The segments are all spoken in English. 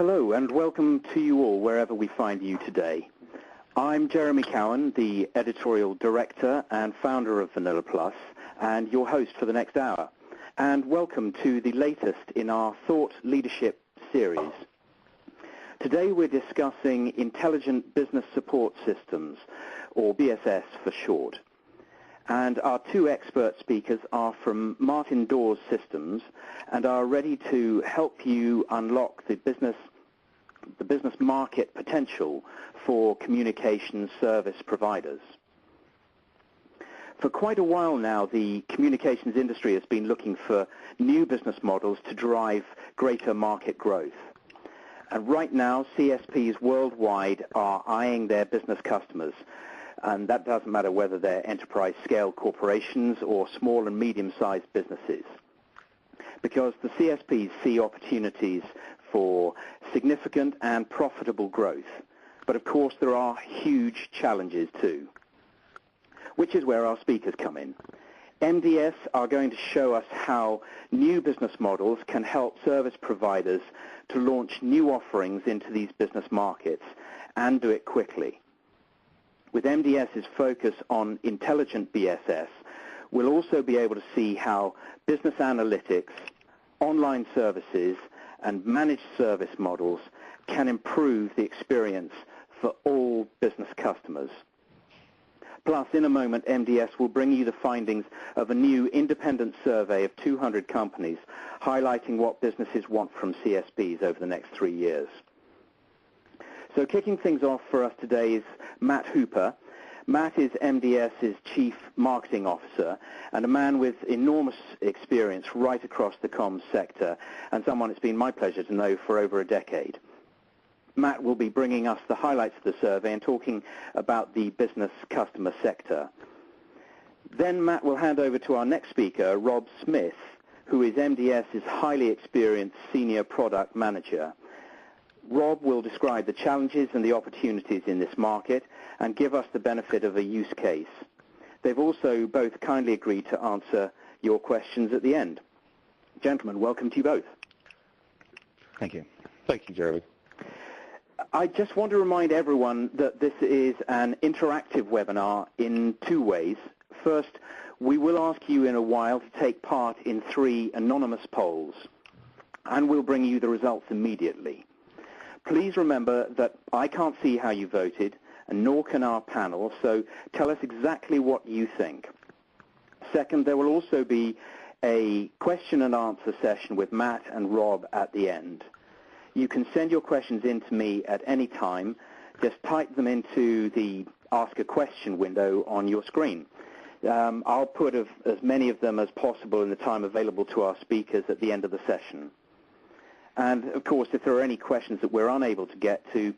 Hello and welcome to you all wherever we find you today. I'm Jeremy Cowan, the editorial director and founder of Vanilla Plus, and your host for the next hour. And welcome to the latest in our Thought Leadership series. Today we're discussing Intelligent Business Support Systems, or BSS for short. And our two expert speakers are from Martin Dawes Systems and are ready to help you unlock the business market potential for communication service providers. For quite a while now, the communications industry has been looking for new business models to drive greater market growth. And right now, CSPs worldwide are eyeing their business customers, and that doesn't matter whether they're enterprise-scale corporations or small and medium-sized businesses, because the CSPs see opportunities for significant and profitable growth. But of course, there are huge challenges too, which is where our speakers come in. MDS are going to show us how new business models can help service providers to launch new offerings into these business markets and do it quickly. With MDS's focus on intelligent BSS, we'll also be able to see how business analytics, online services, and managed service models can improve the experience for all business customers. Plus, in a moment, MDS will bring you the findings of a new independent survey of 200 companies highlighting what businesses want from CSPs over the next 3 years. So kicking things off for us today is Matt Hooper. Matt is MDS's Chief Marketing Officer and a man with enormous experience right across the comms sector, and someone it's been my pleasure to know for over a decade. Matt will be bringing us the highlights of the survey and talking about the business customer sector. Then Matt will hand over to our next speaker, Rob Smith, who is MDS's highly experienced Senior Product Manager. Rob will describe the challenges and the opportunities in this market and give us the benefit of a use case. They've also both kindly agreed to answer your questions at the end. Gentlemen, welcome to you both. Thank you. Thank you, Jeremy. I just want to remind everyone that this is an interactive webinar in two ways. First, we will ask you in a while to take part in 3 anonymous polls, and we'll bring you the results immediately. Please remember that I can't see how you voted, and nor can our panel, so tell us exactly what you think. Second, there will also be a question and answer session with Matt and Rob at the end. You can send your questions in to me at any time. Just type them into the Ask a Question window on your screen. I'll put as many of them as possible in the time available to our speakers at the end of the session. And, of course, if there are any questions that we're unable to get to,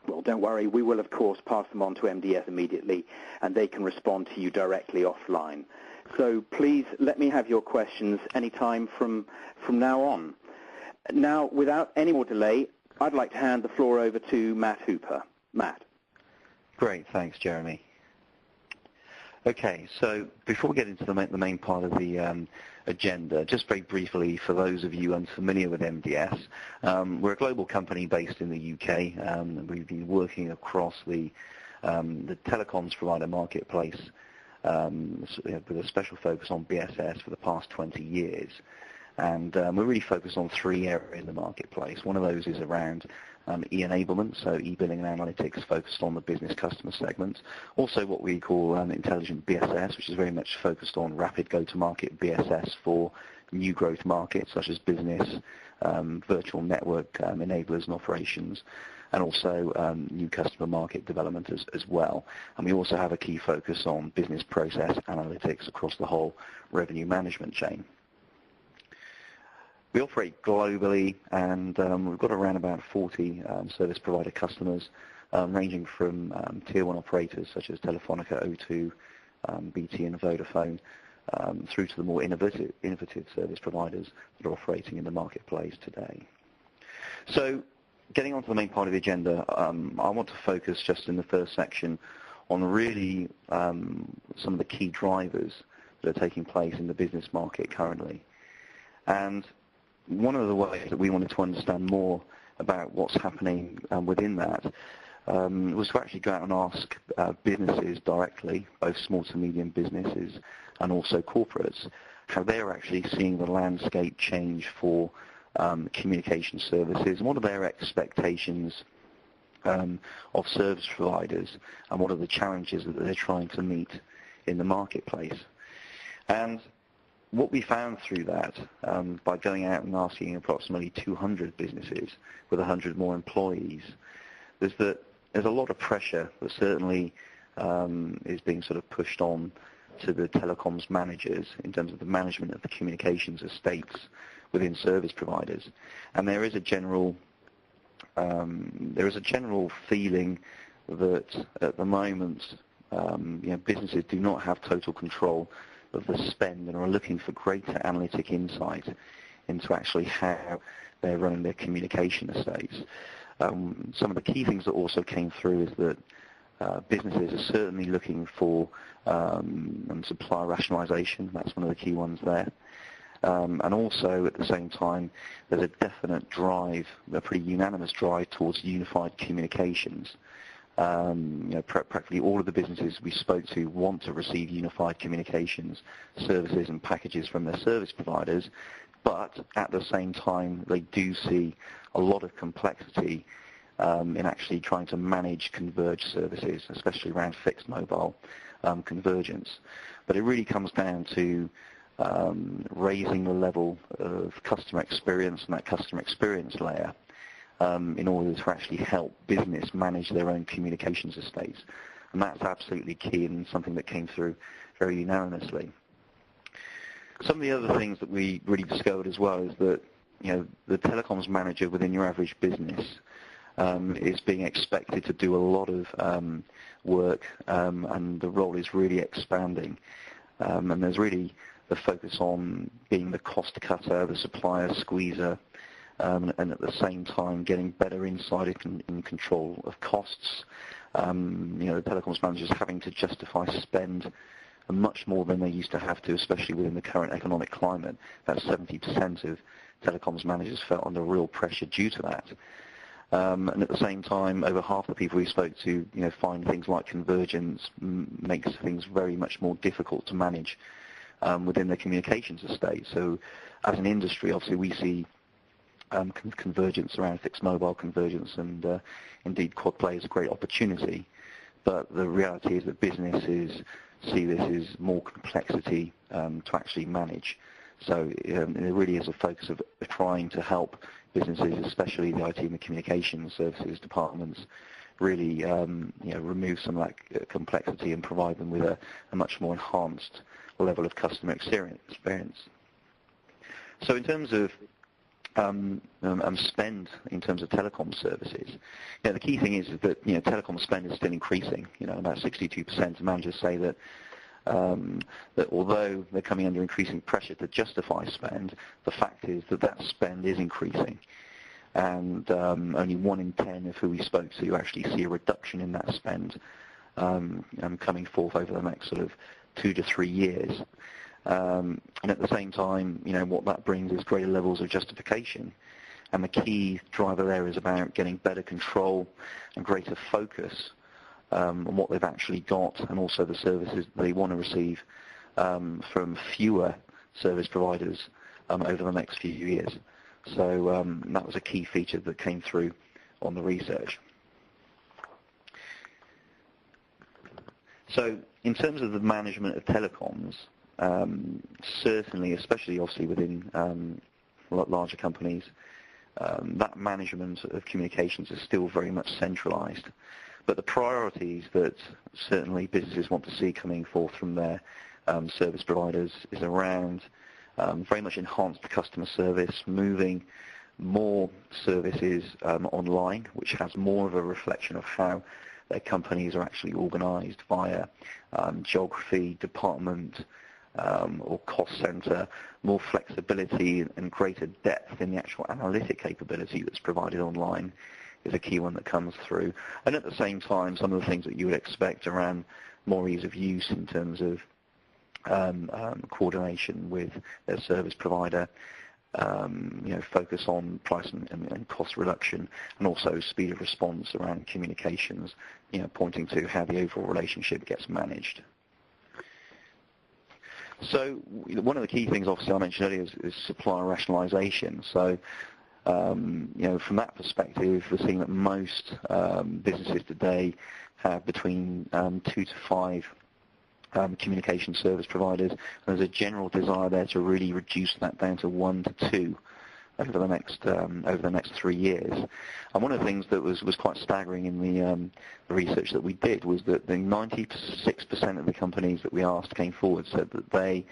well, don't worry, we will, of course, pass them on to MDS immediately, and they can respond to you directly offline. So please let me have your questions anytime from now on. Now, without any more delay, I'd like to hand the floor over to Matt Hooper. Matt. Great, thanks, Jeremy. Okay, so before we get into the main part of the agenda, just very briefly, for those of you unfamiliar with MDS, we're a global company based in the UK. We've been working across the telecoms provider marketplace with a special focus on BSS for the past 20 years. And we're really focused on 3 areas in the marketplace. One of those is around e-enablement, so e-billing and analytics focused on the business customer segment. Also what we call intelligent BSS, which is very much focused on rapid go-to-market BSS for new growth markets such as business, virtual network enablers and operations, and also new customer market development as well. And we also have a key focus on business process analytics across the whole revenue management chain. We operate globally, and we've got around about 40 service provider customers, ranging from tier 1 operators such as Telefonica, O2, BT and Vodafone, through to the more innovative service providers that are operating in the marketplace today. So getting on to the main part of the agenda, I want to focus just in the first section on really some of the key drivers that are taking place in the business market currently. And one of the ways that we wanted to understand more about what's happening within that was to actually go out and ask businesses directly, both small to medium businesses and also corporates, how they're actually seeing the landscape change for communication services and what are their expectations of service providers and what are the challenges that they're trying to meet in the marketplace. And what we found through that, by going out and asking approximately 200 businesses with 100 more employees, is that there's a lot of pressure that certainly is being sort of pushed on to the telecoms managers in terms of the management of the communications estates within service providers. And there is a general feeling that at the moment businesses do not have total control of the spend and are looking for greater analytic insight into actually how they're running their communication estates. Some of the key things that also came through is that businesses are certainly looking for supplier rationalization. That's one of the key ones there. And also, at the same time, there's a definite drive, a pretty unanimous drive towards unified communications. Practically all of the businesses we spoke to want to receive unified communications services and packages from their service providers, but at the same time, they do see a lot of complexity in actually trying to manage converged services, especially around fixed mobile convergence. But it really comes down to raising the level of customer experience and that customer experience layer in order to actually help business manage their own communications estates. And that's absolutely key and something that came through very unanimously. Some of the other things that we really discovered as well is that the telecoms manager within your average business is being expected to do a lot of work, and the role is really expanding. And there's really the focus on being the cost cutter, the supplier squeezer, and at the same time getting better insight in control of costs. The telecoms managers having to justify spend much more than they used to have to, especially within the current economic climate. About 70% of telecoms managers felt under real pressure due to that. And at the same time, over half the people we spoke to, find things like convergence makes things very much more difficult to manage within their communications estate. So as an industry, obviously we see convergence around fixed mobile convergence, and indeed quad play is a great opportunity. But the reality is that businesses see this as more complexity to actually manage. So it really is a focus of trying to help businesses, especially the IT and the communications services departments, really remove some of that complexity and provide them with a much more enhanced level of customer experience. So in terms of spend in terms of telecom services, the key thing is that telecom spend is still increasing. About 62% of managers say that although they're coming under increasing pressure to justify spend, the fact is that spend is increasing. And only 1 in 10 of who we spoke to actually see a reduction in that spend coming forth over the next sort of 2 to 3 years. And at the same time, what that brings is greater levels of justification. And the key driver there is about getting better control and greater focus on what they've actually got, and also the services they want to receive from fewer service providers over the next few years. So that was a key feature that came through on the research. So in terms of the management of telecoms, certainly, especially obviously within larger companies, that management of communications is still very much centralized. But the priorities that certainly businesses want to see coming forth from their service providers is around very much enhanced customer service, moving more services online, which has more of a reflection of how their companies are actually organized via geography, department, or cost center, more flexibility and greater depth in the actual analytic capability that's provided online is a key one that comes through. And at the same time, some of the things that you would expect around more ease of use in terms of coordination with their service provider, focus on price and cost reduction, and also speed of response around communications, pointing to how the overall relationship gets managed. So one of the key things, obviously, I mentioned earlier is supplier rationalization. So, from that perspective, we're seeing that most businesses today have between 2 to 5 communication service providers, and there's a general desire there to really reduce that down to 1 to 2 over the next 3 years. And one of the things that was quite staggering in the research that we did was that the 96% of the companies that we asked came forward said that they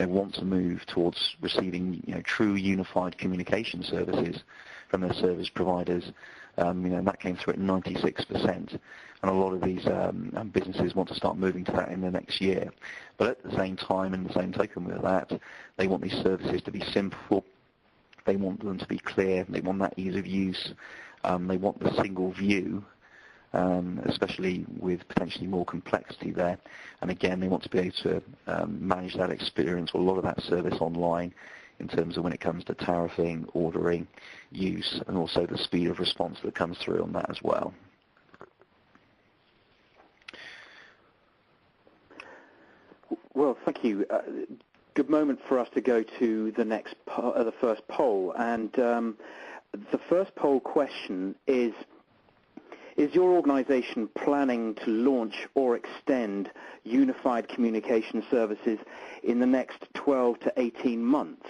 want to move towards receiving true unified communication services from their service providers. And that came through at 96%. And a lot of these businesses want to start moving to that in the next year. But at the same time, in the same token with that, they want these services to be simple. They want them to be clear. They want that ease of use. They want the single view, especially with potentially more complexity there. And again, they want to be able to manage that experience or a lot of that service online in terms of when it comes to tariffing, ordering, use, and also the speed of response that comes through on that as well. Well, thank you. Good moment for us to go to the next, the first poll. And the first poll question is your organization planning to launch or extend unified communication services in the next 12 to 18 months?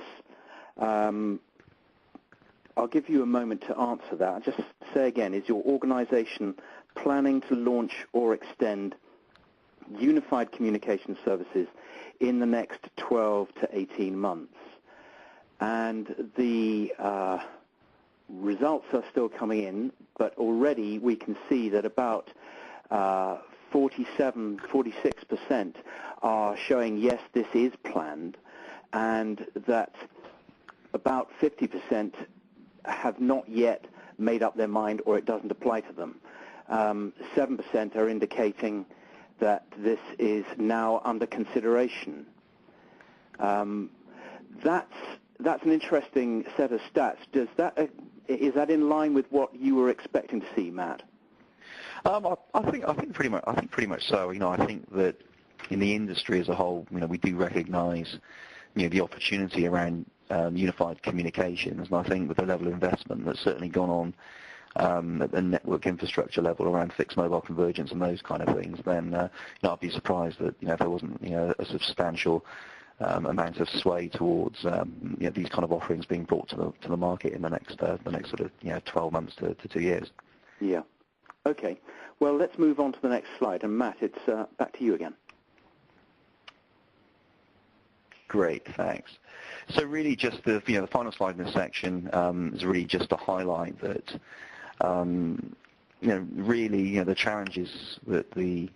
I'll give you a moment to answer that. I'll just say again, is your organization planning to launch or extend unified communication services in the next 12 to 18 months? And the results are still coming in, but already we can see that about 46% are showing yes, this is planned, and that about 50% have not yet made up their mind or it doesn't apply to them. 7% are indicating that this is now under consideration. That's an interesting set of stats. Is that in line with what you were expecting to see, Matt? I think pretty much so. I think that in the industry as a whole, we do recognise the opportunity around unified communications, and I think with the level of investment that's certainly gone on at the network infrastructure level around fixed mobile convergence and those kind of things, then I'd be surprised that if there wasn't a substantial amount of sway towards these kind of offerings being brought to the market in the next sort of 12 months to 2 years. Yeah. Okay. Well, let's move on to the next slide, and Matt, it's back to you again. Great, thanks. So really, just the final slide in this section is really just to highlight that really the challenges that the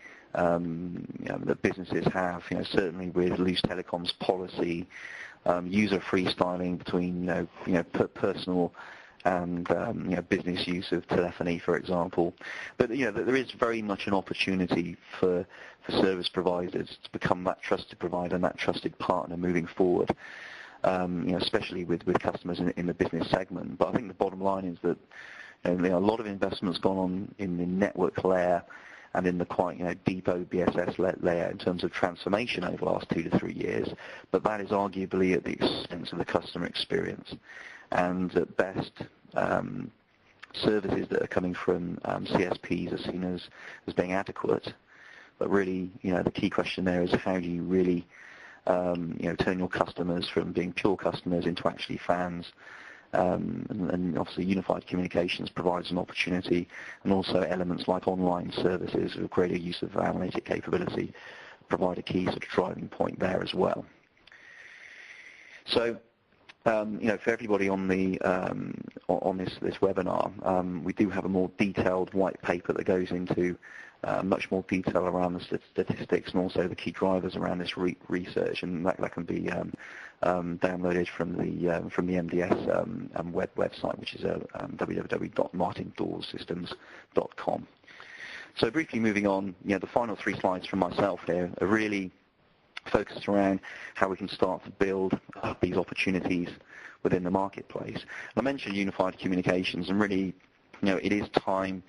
businesses have, certainly with loose telecoms policy, user freestyling between personal and business use of telephony, for example. But there is very much an opportunity for service providers to become that trusted provider and that trusted partner moving forward, especially with customers in the business segment. But I think the bottom line is that a lot of investment's gone on in the network layer and in the quite deep BSS layer in terms of transformation over the last 2 to 3 years, but that is arguably at the expense of the customer experience. And at best, services that are coming from CSPs are seen as being adequate. But really, the key question there is how do you really turn your customers from being pure customers into actually fans. And obviously unified communications provides an opportunity, and also elements like online services with greater use of analytic capability provide a key sort of driving point there as well. So for everybody on the on this webinar, we do have a more detailed white paper that goes into much more detail around the statistics and also the key drivers around this research, and that can be downloaded from the MDS website, which is www.martindoorssystems.com. So briefly moving on, the final 3 slides from myself here are really focused around how we can start to build these opportunities within the marketplace. And I mentioned unified communications, and really, it is time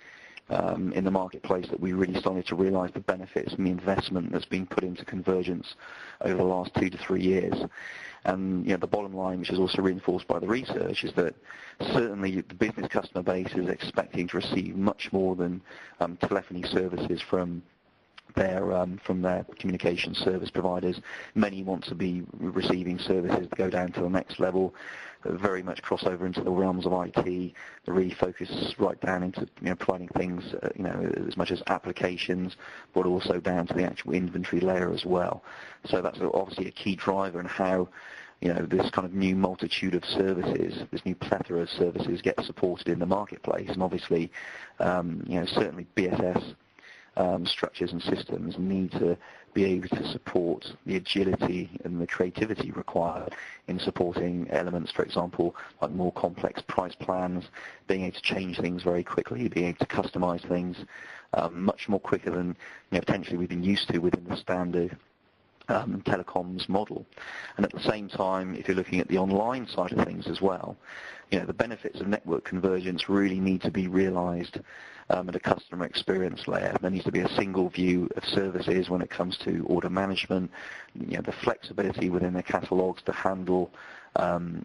in the marketplace that we really started to realize the benefits and the investment that's been put into convergence over the last 2 to 3 years. And the bottom line, which is also reinforced by the research, is that certainly the business customer base is expecting to receive much more than telephony services from their communication service providers. Many want to be receiving services that go down to the next level, very much crossover into the realms of IT, the really focus right down into providing things, as much as applications, but also down to the actual inventory layer as well. So that's obviously a key driver in how this kind of new multitude of services, this new plethora of services get supported in the marketplace. And obviously, certainly BSS structures and systems need to be able to support the agility and the creativity required in supporting elements, for example, like more complex price plans, being able to change things very quickly, being able to customize things much more quicker than potentially we've been used to within the standard telecoms model. And at the same time, if you're looking at the online side of things as well, the benefits of network convergence really need to be realized at a customer experience layer. There needs to be a single view of services when it comes to order management, the flexibility within the catalogs to handle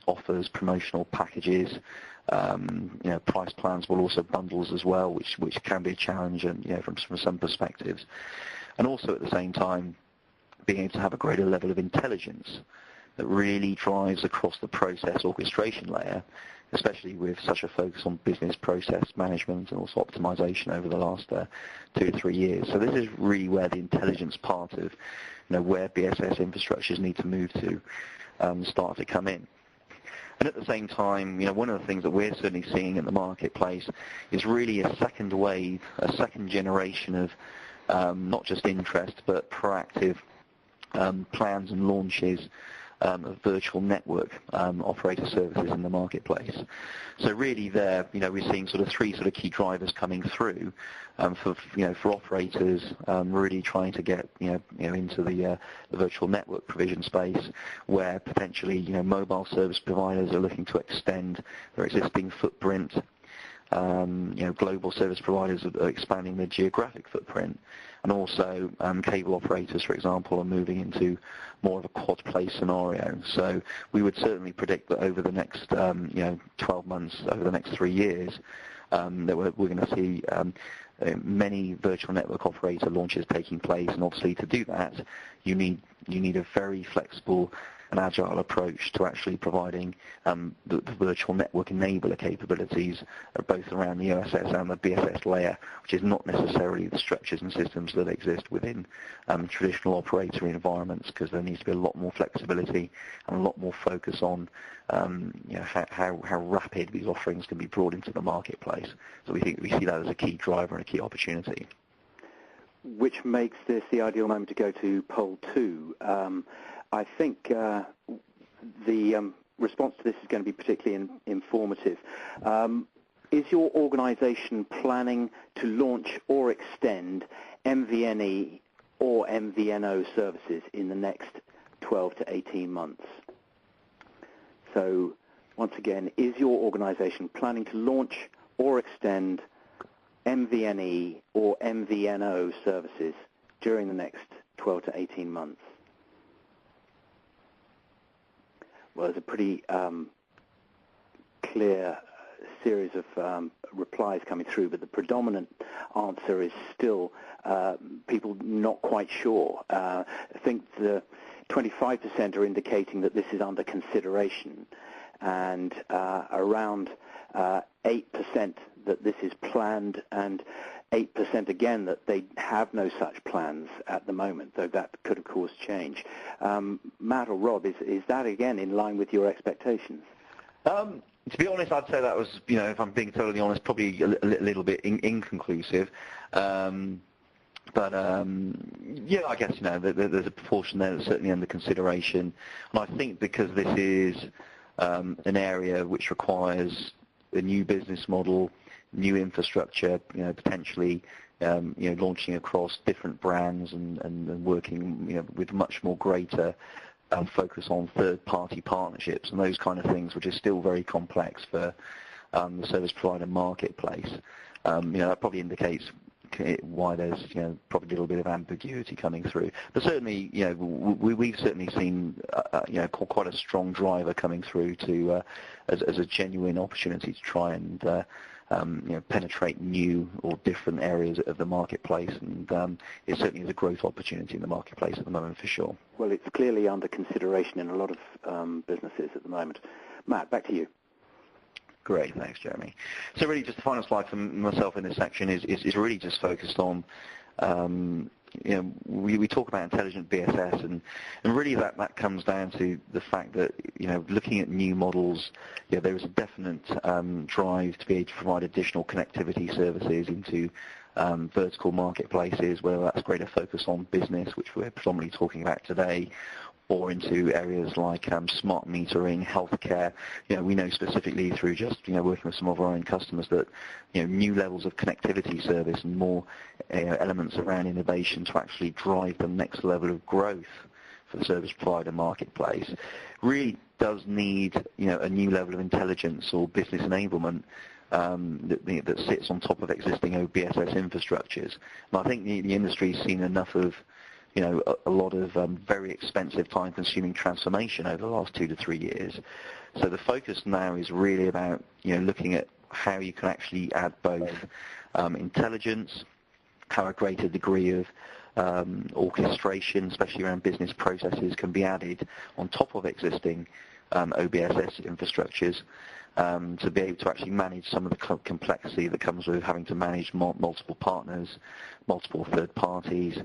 offers, promotional packages, price plans, but also bundles as well, which can be a challenge and from some perspectives. And also at the same time, being able to have a greater level of intelligence that really drives across the process orchestration layer, especially with such a focus on business process management and also optimization over the last 2 to 3 years. So this is really where the intelligence part of where BSS infrastructures need to move to start to come in. And at the same time, one of the things that we're certainly seeing in the marketplace is really a second wave, a second generation of not just interest but proactive plans and launches of virtual network operator services in the marketplace. So really there, we're seeing sort of 3 sort of key drivers coming through for operators really trying to get into the virtual network provision space, where potentially mobile service providers are looking to extend their existing footprint. Global service providers are expanding their geographic footprint, and also cable operators, for example, are moving into more of a quad play scenario. So we would certainly predict that over the next 12 months, over the next 3 years, that we're going to see many virtual network operator launches taking place. And obviously to do that, you need a very flexible an agile approach to actually providing the virtual network enabler capabilities both around the OSS and the BSS layer, which is not necessarily the structures and systems that exist within traditional operator environments, because there needs to be a lot more flexibility and a lot more focus on how rapid these offerings can be brought into the marketplace. So we see that as a key driver and a key opportunity. Which makes this the ideal moment to go to poll 2. I think the response to this is going to be particularly informative. Is your organization planning to launch or extend MVNE or MVNO services in the next 12 to 18 months? So once again, is your organization planning to launch or extend MVNE or MVNO services during the next 12 to 18 months? Well, there's a pretty clear series of replies coming through, but the predominant answer is still people not quite sure. I think the 25% are indicating that this is under consideration, and around 8% that this is planned, and 8% again that they have no such plans at the moment, though that could of course change. Matt or Rob, is that again in line with your expectations? To be honest, I'd say that was, if I'm being totally honest, probably a little bit inconclusive. But yeah, I guess there's a proportion there that's certainly under consideration, and I think because this is an area which requires a new business model, new infrastructure, potentially launching across different brands and working with much more greater focus on third-party partnerships and those kind of things, which is still very complex for the service provider marketplace. That probably indicates why there's probably a little bit of ambiguity coming through. But certainly, we've certainly seen quite a strong driver coming through to as a genuine opportunity to try and penetrate new or different areas of the marketplace, and it certainly is a growth opportunity in the marketplace at the moment for sure. Well, it's clearly under consideration in a lot of businesses at the moment. Matt, back to you. Great, thanks, Jeremy. So really, just the final slide for myself in this section is really just focused on, we talk about intelligent BSS, and really that comes down to the fact that, looking at new models, there is a definite drive to be able to provide additional connectivity services into vertical marketplaces, whether that's greater focus on business, which we're predominantly talking about today, or into areas like smart metering, healthcare. We know specifically through just working with some of our own customers that new levels of connectivity service and more elements around innovation to actually drive the next level of growth for the service provider marketplace really does need a new level of intelligence or business enablement that sits on top of existing BSS infrastructures. And I think the industry's seen enough of a lot of very expensive, time-consuming transformation over the last 2 to 3 years. So the focus now is really about looking at how you can actually add both intelligence, how a greater degree of orchestration, especially around business processes, can be added on top of existing OBSS infrastructures, to be able to actually manage some of the complexity that comes with having to manage multiple partners, multiple third parties,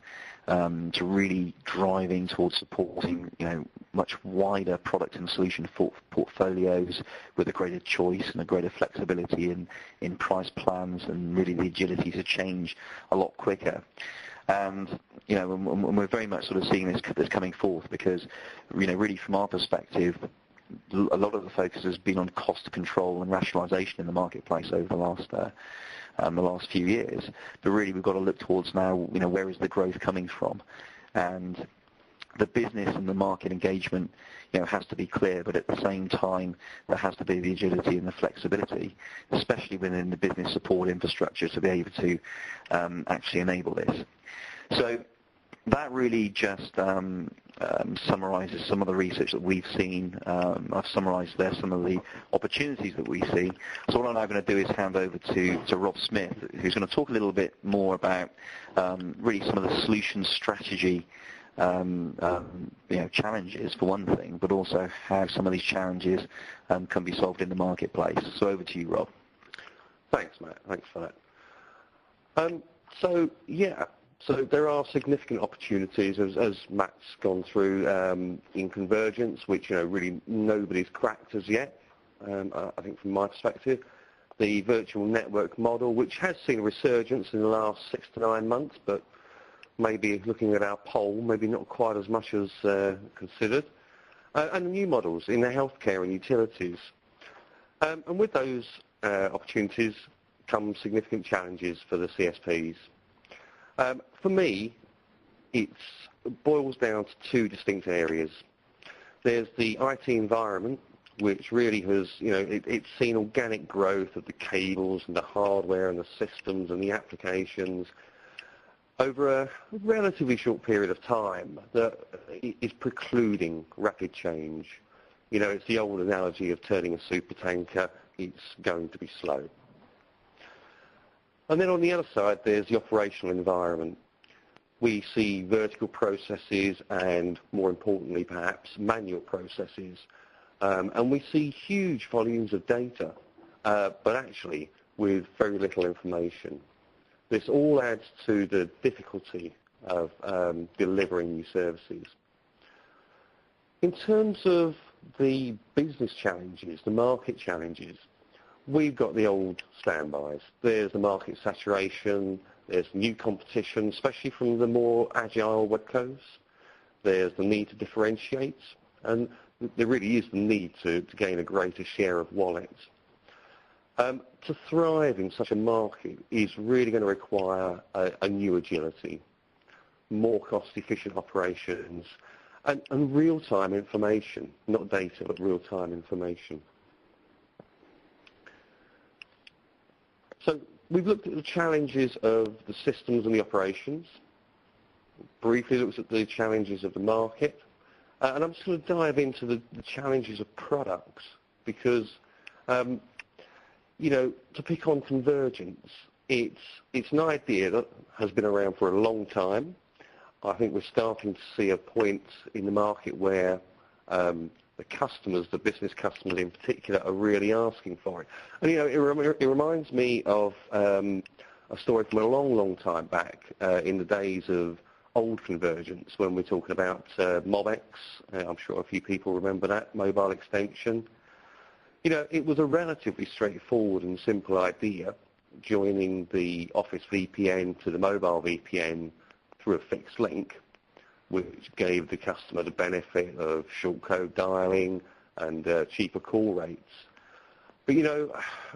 to really driving towards supporting much wider product and solution portfolios with a greater choice and a greater flexibility in price plans, and really the agility to change a lot quicker. And we're very much sort of seeing this coming forth because really from our perspective, a lot of the focus has been on cost control and rationalization in the marketplace over the last few years. But really, we've got to look towards now, where is the growth coming from? And the business and the market engagement, has to be clear, but at the same time, there has to be the agility and the flexibility, especially within the business support infrastructure, to be able to actually enable this. So that really just summarizes some of the research that we've seen. I've summarized there some of the opportunities that we see. So what I'm now going to do is hand over to Rob Smith, who's going to talk a little bit more about really some of the solution strategy challenges for one thing, but also how some of these challenges can be solved in the marketplace. So over to you, Rob. Thanks, Matt. Thanks for that. So there are significant opportunities, as Matt's gone through, in convergence, which really nobody's cracked as yet. I think from my perspective, the virtual network model, which has seen a resurgence in the last 6 to 9 months, but maybe looking at our poll, maybe not quite as much as considered, and the new models in the healthcare and utilities. And with those opportunities come significant challenges for the CSPs. For me, it boils down to 2 distinct areas. There's the IT environment, which really has, it's seen organic growth of the cables and the hardware and the systems and the applications over a relatively short period of time that is precluding rapid change. It's the old analogy of turning a supertanker. It's going to be slow. And then on the other side, there's the operational environment. We see vertical processes and, more importantly perhaps, manual processes. And we see huge volumes of data, but actually with very little information. This all adds to the difficulty of delivering new services. In terms of the business challenges, the market challenges, we've got the old standbys. There's the market saturation, there's new competition, especially from the more agile webcos. There's the need to differentiate, and there really is the need to gain a greater share of wallet. To thrive in such a market is really going to require a new agility, more cost-efficient operations, and real-time information, not data, but real-time information. So we've looked at the challenges of the systems and the operations, briefly looked at the challenges of the market, and I'm just going to dive into the challenges of products because, you know, to pick on convergence, it's an idea that has been around for a long time. I think we're starting to see a point in the market where the customers, the business customers in particular, are really asking for it. And, you know, it reminds me of a story from a long, long time back in the days of old convergence when we're talking about MobX. I'm sure a few people remember that, mobile extension. You know, it was a relatively straightforward and simple idea, joining the Office VPN to the mobile VPN through a fixed link, which gave the customer the benefit of short code dialing and cheaper call rates. But, you know,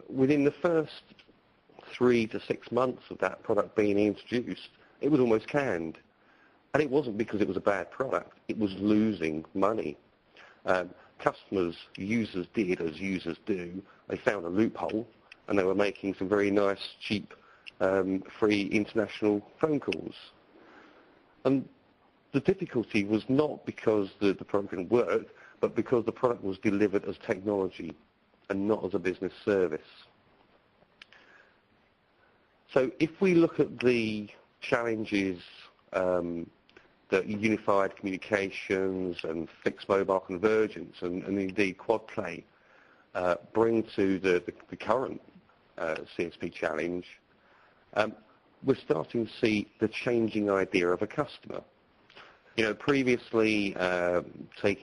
within the first 3 to 6 months of that product being introduced, it was almost canned. And it wasn't because it was a bad product. It was losing money. Customers, users did as users do. They found a loophole, and they were making some very nice, cheap, free international phone calls. And the difficulty was not because the product didn't work, but because the product was delivered as technology and not as a business service. So if we look at the challenges that unified communications and fixed mobile convergence and indeed quad play bring to the current CSP challenge, we're starting to see the changing idea of a customer. You know, previously taking